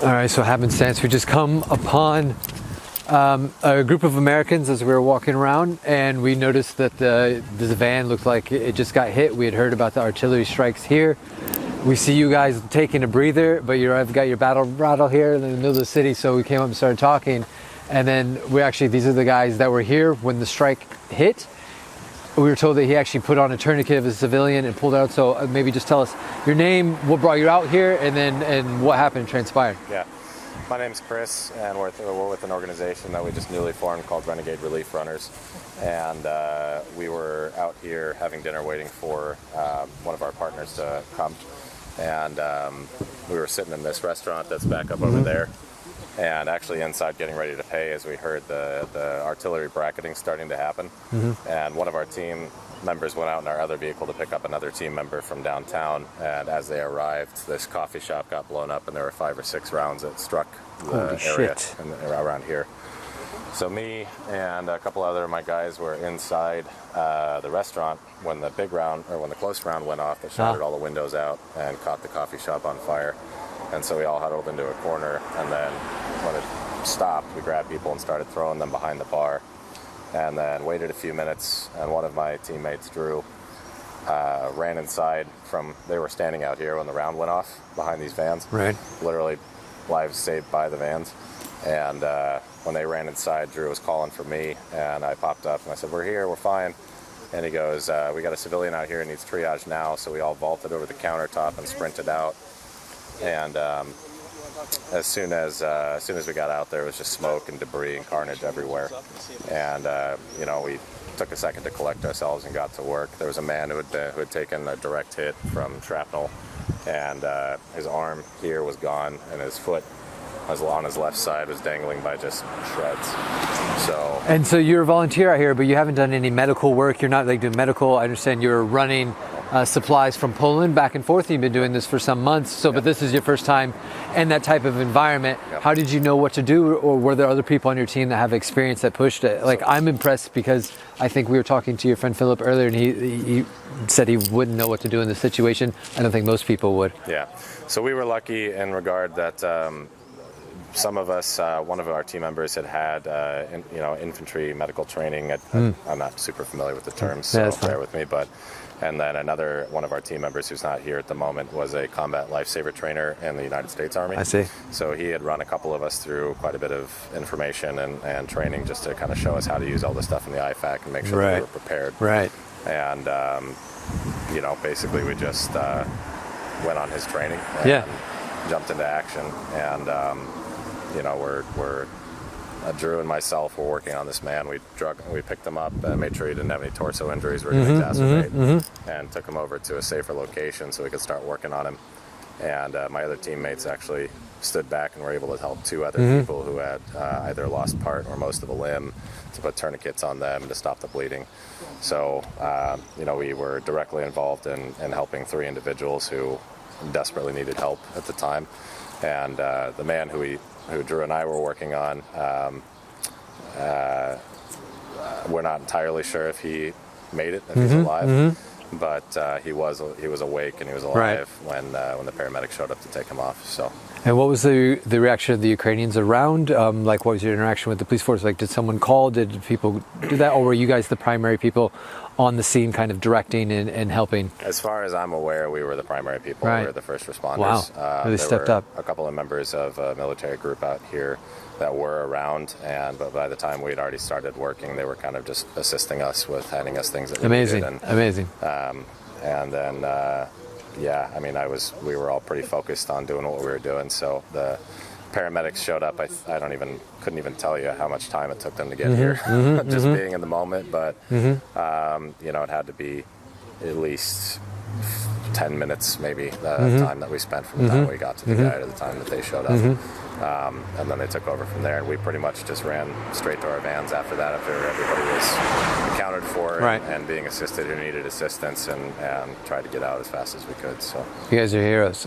All right, so happenstance, we just come upon a group of Americans as we were walking around, and we noticed that this van looked like it just got hit. We had heard about the artillery strikes here. We see you guys taking a breather, but you've got your battle rattle here in the middle of the city, so we came up and started talking. And then these are the guys that were here when the strike hit. We were told that he actually put on a tourniquet as a civilian and pulled out. So maybe just tell us your name, what brought you out here, and what happened, transpired. Yeah, my name's Chris, and we're with an organization that we just newly formed called Renegade Relief Runners. And we were out here having dinner waiting for one of our partners to come. And we were sitting in this restaurant that's back up over there. And actually inside getting ready to pay as we heard the artillery bracketing starting to happen. And one of our team members went out in our other vehicle to pick up another team member from downtown, and as they arrived, this coffee shop got blown up and there were 5 or 6 rounds that struck the area around here. So me and a couple other of my guys were inside the restaurant when the close round went off that shattered all the windows out and caught the coffee shop on fire. And so we all huddled into a corner, and then when it stopped, we grabbed people and started throwing them behind the bar, and then waited a few minutes, and one of my teammates, Drew, ran inside they were standing out here when the round went off behind these vans. Right. Literally lives saved by the vans. And when they ran inside, Drew was calling for me, and I popped up and I said, "We're here, we're fine." And he goes, "We got a civilian out here who needs triage now." So we all vaulted over the countertop and sprinted out. And as soon as we got out there, it was just smoke and debris and carnage everywhere. And we took a second to collect ourselves and got to work. There was a man who had taken a direct hit from shrapnel, and his arm here was gone, and his foot on his left side was dangling by just shreds. So you're a volunteer out here, but you haven't done any medical work. You're not doing medical. I understand you're running supplies from Poland back and forth. You've been doing this for some months. But this is your first time in that type of environment. Yep. How did you know what to do, or were there other people on your team that have experience that pushed it? I'm impressed because I think we were talking to your friend Philip earlier, and he said he wouldn't know what to do in this situation. I don't think most people would. Yeah. So we were lucky in regard that some of us, one of our team members had infantry medical training. I'm not super familiar with the terms, so bear with me. And then another one of our team members who's not here at the moment was a combat lifesaver trainer in the United States Army. I see. So he had run a couple of us through quite a bit of information and training just to kind of show us how to use all the stuff in the IFAC and make sure that we were prepared. Right. And, basically we just went on his training and jumped into action. And, Drew and myself were working on this man. We picked him up and made sure he didn't have any torso injuries. We didn't exacerbate, and took him over to a safer location so we could start working on him. And my other teammates actually stood back and were able to help 2 other people who had either lost part or most of a limb, to put tourniquets on them and to stop the bleeding. So, we were directly involved in helping 3 individuals who desperately needed help at the time. And the man who Drew and I were working on, we're not entirely sure if he made it, if he's alive, but he was awake and he was alive when the paramedics showed up to take him off. So. And what was the reaction of the Ukrainians around? What was your interaction with the police force? Did someone call? Did people do that? Or were you guys the primary people on the scene kind of directing and helping? As far as I'm aware, we were the primary people. Right. We were the first responders. Wow. Really stepped up. up. A couple of members of a military group out here that were around, but by the time we'd already started working, they were kind of just assisting us with handing us things that we needed. Amazing. And then, we were all pretty focused on doing what we were doing. So the paramedics showed up. I couldn't even tell you how much time it took them to get here, just being in the moment. But it had to be at least 10 minutes, maybe, the time that we spent from the time we got to the guy to the time that they showed up. And then they took over from there, and we pretty much just ran straight to our vans after that, after everybody was accounted for and being assisted who needed assistance, and tried to get out as fast as we could. So you guys are heroes.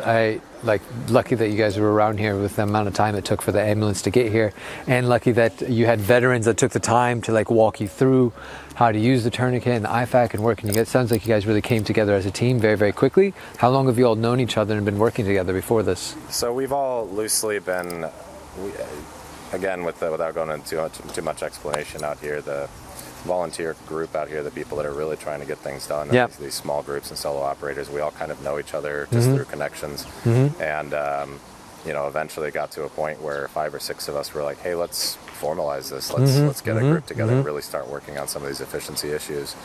Lucky that you guys were around here with the amount of time it took for the ambulance to get here, and lucky that you had veterans that took the time to like walk you through how to use the tourniquet and the IFAK and work. And it sounds like you guys really came together as a team very, very quickly. How long have you all known each other and been working together before this? So we've all loosely been, again, without going into too much explanation out here, the volunteer group out here, the people that are really trying to get things done, these small groups and solo operators, we all kind of know each other just through connections. And eventually got to a point where 5 or 6 of us were like, hey, let's formalize this. Let's get a group together and really start working on some of these efficiency issues.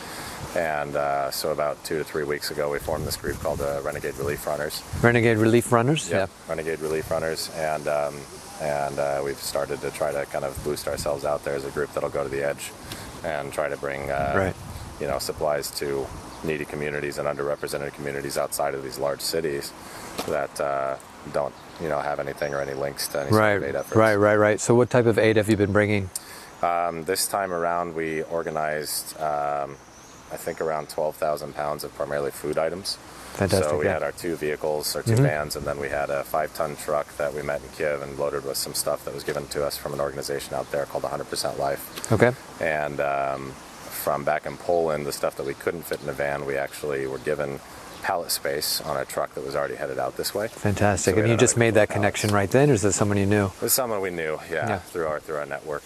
And so about 2 to 3 weeks ago, we formed this group called Renegade Relief Runners. Renegade Relief Runners? Yeah. Renegade Relief Runners. And we've started to try to kind of boost ourselves out there as a group that'll go to the edge and try to bring supplies to needy communities and underrepresented communities outside of these large cities that don't have anything or any links to any sort of aid efforts. Right. So what type of aid have you been bringing? This time around, we organized, I think, around 12,000 pounds of primarily food items. Fantastic. So we had our 2 vehicles, our 2 vans, and then we had a 5-ton truck that we met in Kiev and loaded with some stuff that was given to us from an organization out there called 100% Life. Okay. And from back in Poland, the stuff that we couldn't fit in a van, we actually were given pallet space on a truck that was already headed out this way. Fantastic. So and you just made that connection right then, or is that someone you knew? It was someone we knew, through our network.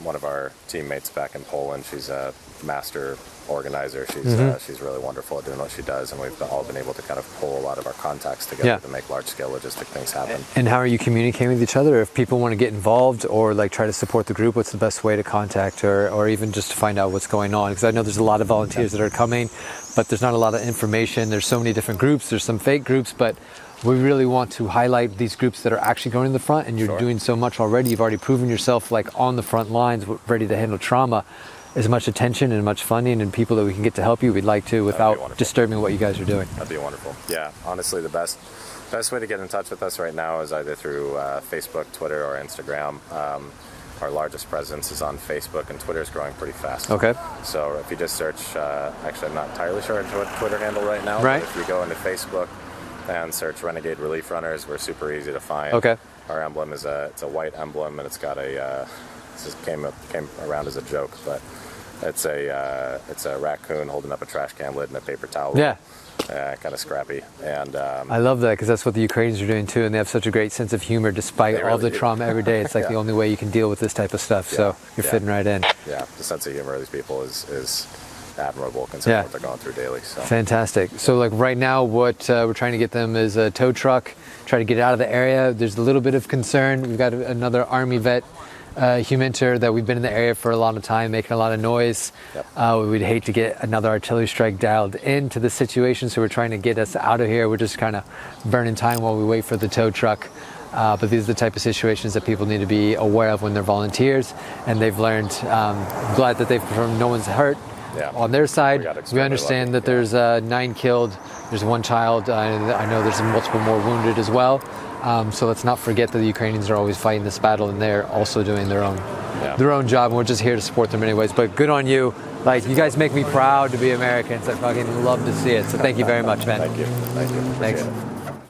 One of our teammates back in Poland, she's a master organizer. She's really wonderful at doing what she does, and we've all been able to kind of pull a lot of our contacts together to make large-scale logistic things happen. And how are you communicating with each other? If people want to get involved or like try to support the group, what's the best way to contact or even just to find out what's going on? Because I know there's a lot of volunteers that are coming, but there's not a lot of information. There's so many different groups. There's some fake groups, but we really want to highlight these groups that are actually going to the front, and you're doing so much already. You've already proven yourself like on the front lines, ready to handle trauma. As much attention and much funding and people that we can get to help you, we'd like to without disturbing what you guys are doing. That'd be wonderful. Yeah, honestly, the best way to get in touch with us right now is either through Facebook, Twitter, or Instagram. Our largest presence is on Facebook, and Twitter is growing pretty fast. Okay. So if you just search, actually I'm not entirely sure what Twitter handle right now, but if you go into Facebook and search Renegade Relief Runners, we're super easy to find. Okay. Our emblem is it's a white emblem, and it's got a, this just came around as a joke, but it's a raccoon holding up a trash can lid and a paper towel. Yeah. Kind of scrappy. And I love that, because that's what the Ukrainians are doing too, and they have such a great sense of humor despite all the trauma every day. It's like the only way you can deal with this type of stuff, so you're fitting right in. Yeah, the sense of humor of these people is admirable considering what they're going through daily. So. Fantastic. So like right now what we're trying to get them is a tow truck, try to get out of the area. There's a little bit of concern. We've got another Army vet, humanitarian that we've been in the area for a lot of time, making a lot of noise. We'd hate to get another artillery strike dialed into the situation, so we're trying to get us out of here. We're just kind of burning time while we wait for the tow truck. But these are the type of situations that people need to be aware of when they're volunteers, and they've learned. I'm glad that no one's hurt. On their side, we understand that there's 9 killed, there's 1 child, I know there's multiple more wounded as well. So let's not forget that the Ukrainians are always fighting this battle, and they're also doing their own job, and we're just here to support them anyways. But good on you. Like, you guys make me proud to be Americans. I fucking love to see it. So thank you very much, man. Thank you. Thanks.